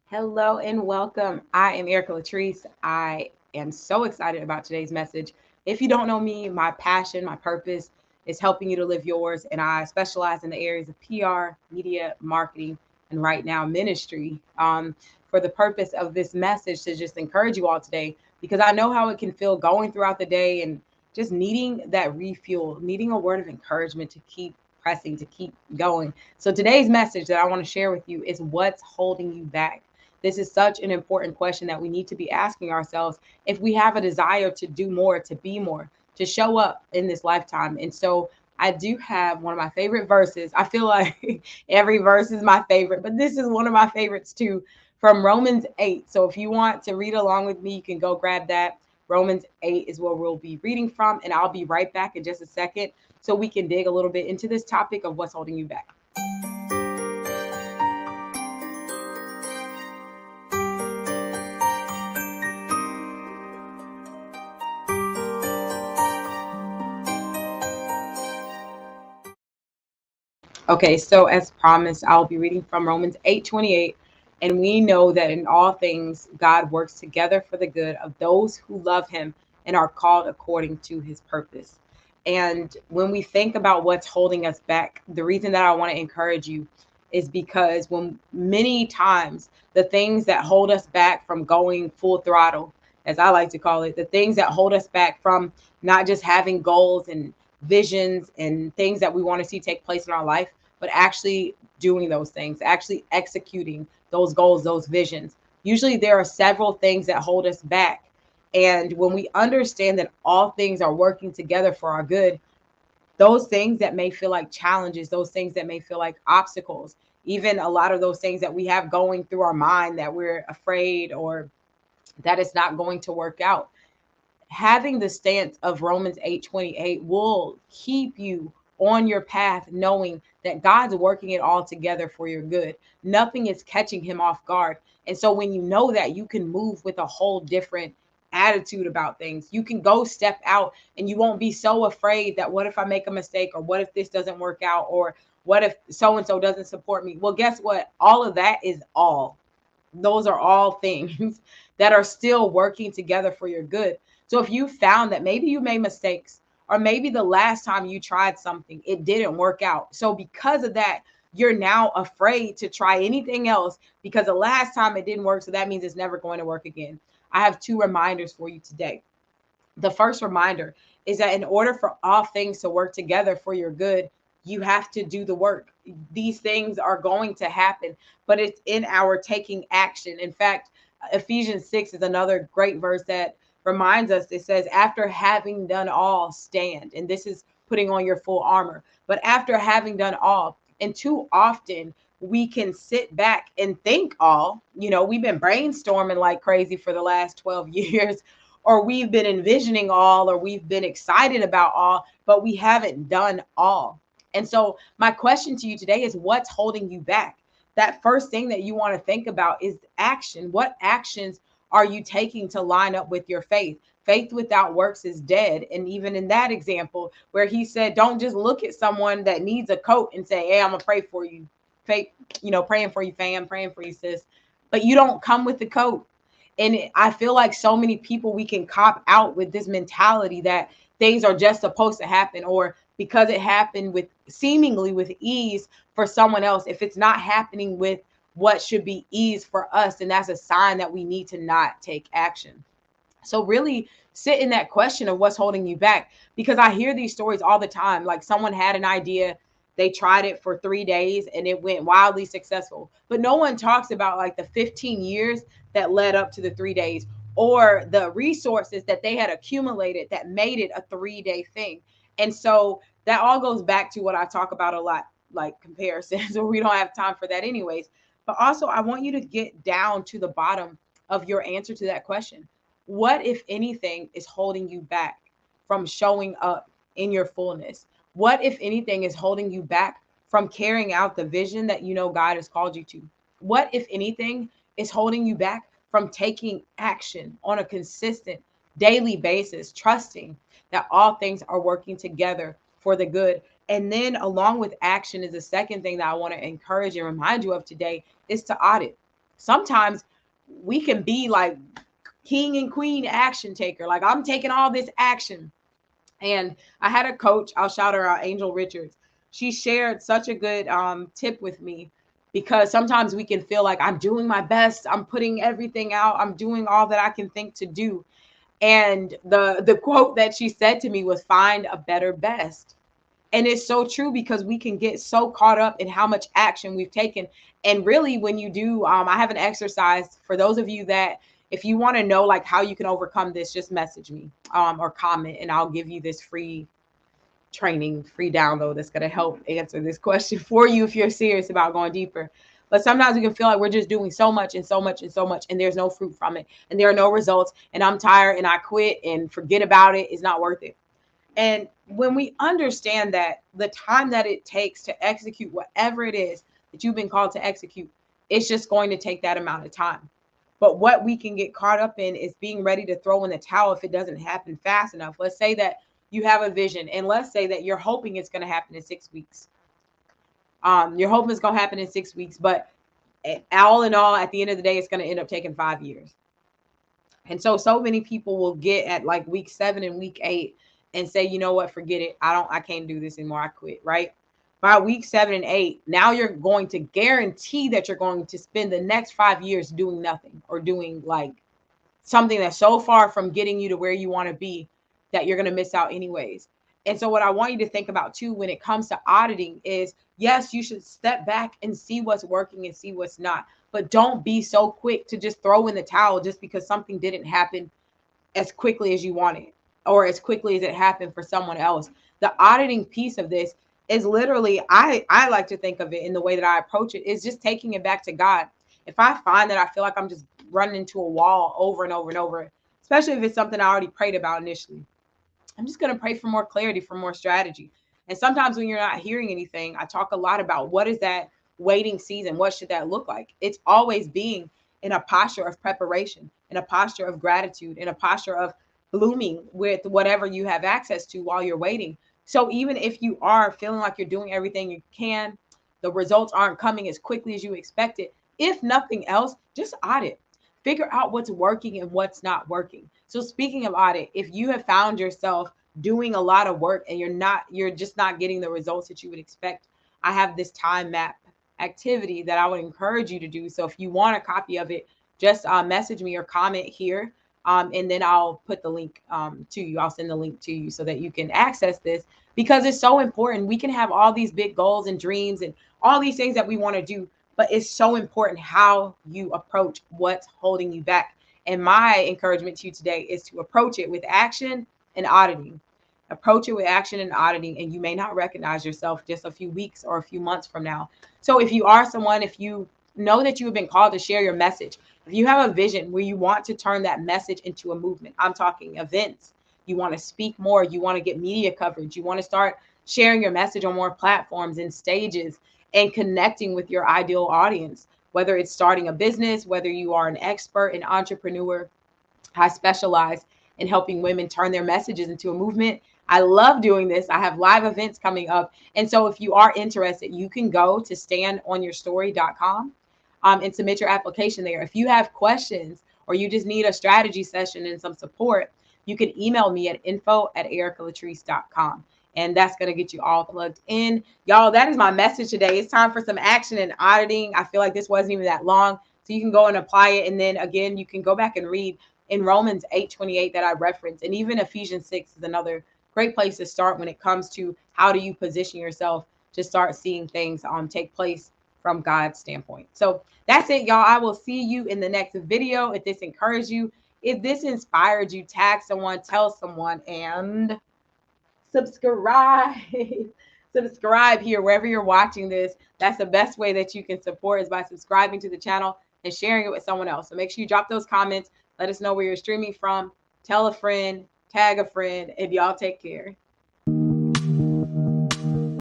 Hello and welcome. I am Erica Latrice. I am so excited about today's message. If you don't know me, my passion, my purpose is helping you to live yours. And I specialize in the areas of PR, media, marketing, and right now ministry. For the purpose of this message to just encourage you all today, because I know how it can feel going throughout the day and just needing that refuel, needing a word of encouragement to keep pressing, to keep going. So today's message that I want to share with you is what's holding you back. This is such an important question that we need to be asking ourselves if we have a desire to do more, to be more, to show up in this lifetime. And so I do have one of my favorite verses. I feel like every verse is my favorite, but this is one of my favorites too, from Romans 8. So if you want to read along with me, you can go grab that. Romans 8 is where we'll be reading from, and I'll be right back in just a second so we can dig a little bit into this topic of what's holding you back. Okay, so as promised, I'll be reading from Romans 8:28. And we know that in all things, God works together for the good of those who love him and are called according to his purpose. And when we think about what's holding us back, the reason that I want to encourage you is because when many times the things that hold us back from going full throttle, as I like to call it, the things that hold us back from not just having goals and visions and things that we want to see take place in our life, but actually doing those things, actually executing those goals, those visions. Usually there are several things that hold us back. And when we understand that all things are working together for our good, those things that may feel like challenges, those things that may feel like obstacles, even a lot of those things that we have going through our mind that we're afraid or that it's not going to work out, having the stance of Romans 8:28 will keep you on your path, knowing that God's working it all together for your good. Nothing is catching him off guard. And so when you know that, you can move with a whole different attitude about things. You can go step out and you won't be so afraid that what if I make a mistake, or what if this doesn't work out, or what if so and so doesn't support me? Well, guess what? All of that is all, those are all things that are still working together for your good. So if you found that maybe you made mistakes, or maybe the last time you tried something, it didn't work out. So because of that, you're now afraid to try anything else because the last time it didn't work. So that means it's never going to work again. I have two reminders for you today. The first reminder is that in order for all things to work together for your good, you have to do the work. These things are going to happen, but it's in our taking action. In fact, Ephesians 6 is another great verse that reminds us. It says, after having done all, stand. And this is putting on your full armor. But after having done all, and too often we can sit back and think all, we've been brainstorming like crazy for the last 12 years, or we've been envisioning all, or we've been excited about all, but we haven't done all. And so, my question to you today is what's holding you back? That first thing that you want to think about is action. What actions are you taking to line up with your faith? Faith without works is dead. And even in that example, where he said, don't just look at someone that needs a coat and say, hey, I'm going to pray for you. Faith, praying for you, fam, praying for you, sis. But you don't come with the coat. And I feel like so many people, we can cop out with this mentality that things are just supposed to happen, or because it happened with seemingly with ease for someone else, if it's not happening with what should be ease for us, then that's a sign that we need to not take action. So really sit in that question of what's holding you back, because I hear these stories all the time. Like someone had an idea, they tried it for 3 days and it went wildly successful. But no one talks about like the 15 years that led up to the 3 days, or the resources that they had accumulated that made it a 3 day thing. And so that all goes back to what I talk about a lot, like comparisons, or we don't have time for that anyways. But also, I want you to get down to the bottom of your answer to that question. What, if anything, is holding you back from showing up in your fullness? What, if anything, is holding you back from carrying out the vision that you know God has called you to? What, if anything, is holding you back from taking action on a consistent daily basis, trusting that all things are working together for the good? And then, along with action, is the second thing that I want to encourage and remind you of today is to audit. sometimes we can be like king and queen action taker. Like, I'm taking all this action. And I had a coach, I'll shout her out, Angel Richards. She shared such a good tip with me, because sometimes we can feel like I'm doing my best, I'm putting everything out, I'm doing all that I can think to do. And the quote that she said to me was, find a better best. And it's so true, because we can get so caught up in how much action we've taken. And really, when you do, I have an exercise for those of you that, if you want to know like how you can overcome this, just message me or comment, and I'll give you this free training, free download that's going to help answer this question for you if you're serious about going deeper. But sometimes we can feel like we're just doing so much and so much and so much, and there's no fruit from it, and there are no results, and I'm tired and I quit and forget about it. It's not worth it. And when we understand that the time that it takes to execute whatever it is that you've been called to execute, it's just going to take that amount of time. But what we can get caught up in is being ready to throw in the towel if it doesn't happen fast enough. Let's say that you have a vision, and let's say that you're hoping it's going to happen in 6 weeks. You're hoping it's going to happen in 6 weeks, but all in all, at the end of the day, it's going to end up taking 5 years. And so many people will get at like week 7 and week 8 and say, you know what, forget it. I can't do this anymore. I quit, right? By week 7 and 8, now you're going to guarantee that you're going to spend the next 5 years doing nothing, or doing like something that's so far from getting you to where you want to be that you're going to miss out anyways. And so what I want you to think about too, when it comes to auditing, is yes, you should step back and see what's working and see what's not. But don't be so quick to just throw in the towel just because something didn't happen as quickly as you wanted, or as quickly as it happened for someone else. The auditing piece of this is literally, I like to think of it in the way that I approach it, is just taking it back to God. If I find that I feel like I'm just running into a wall over and over and over, especially if it's something I already prayed about initially, I'm just going to pray for more clarity, for more strategy. And sometimes when you're not hearing anything, I talk a lot about what is that waiting season? What should that look like? It's always being in a posture of preparation, in a posture of gratitude, in a posture of blooming with whatever you have access to while you're waiting. So even if you are feeling like you're doing everything you can, the results aren't coming as quickly as you expected. If nothing else, just audit. Figure out what's working and what's not working. So speaking of audit, if you have found yourself doing a lot of work and you're just not getting the results that you would expect, I have this time map activity that I would encourage you to do. So if you want a copy of it, just message me or comment here. And then I'll put the link to you. I'll send the link to you so that you can access this, because it's so important. We can have all these big goals and dreams and all these things that we want to do, but it's so important how you approach what's holding you back. And my encouragement to you today is to approach it with action and auditing. Approach it with action and auditing, and you may not recognize yourself just a few weeks or a few months from now. So if you are someone, if you know that you have been called to share your message, if you have a vision where you want to turn that message into a movement, I'm talking events, you want to speak more, you want to get media coverage, you want to start sharing your message on more platforms and stages and connecting with your ideal audience, whether it's starting a business, whether you are an expert, an entrepreneur. I specialize in helping women turn their messages into a movement. I love doing this. I have live events coming up. And so if you are interested, you can go to standonyourstory.com and submit your application there. If you have questions or you just need a strategy session and some support, you can email me at info@ericalatrice.com. And that's going to get you all plugged in. Y'all, that is my message today. It's time for some action and auditing. I feel like this wasn't even that long. So you can go and apply it. And then again, you can go back and read in Romans 8:28 that I referenced. And even Ephesians 6 is another great place to start when it comes to how do you position yourself to start seeing things take place from God's standpoint. So that's it, y'all. I will see you in the next video. If this encouraged you, if this inspired you, tag someone, tell someone, and subscribe. Subscribe here wherever you're watching this. That's the best way that you can support, is by subscribing to the channel and sharing it with someone else. So make sure you drop those comments. Let us know where you're streaming from. Tell a friend, tag a friend, and y'all take care.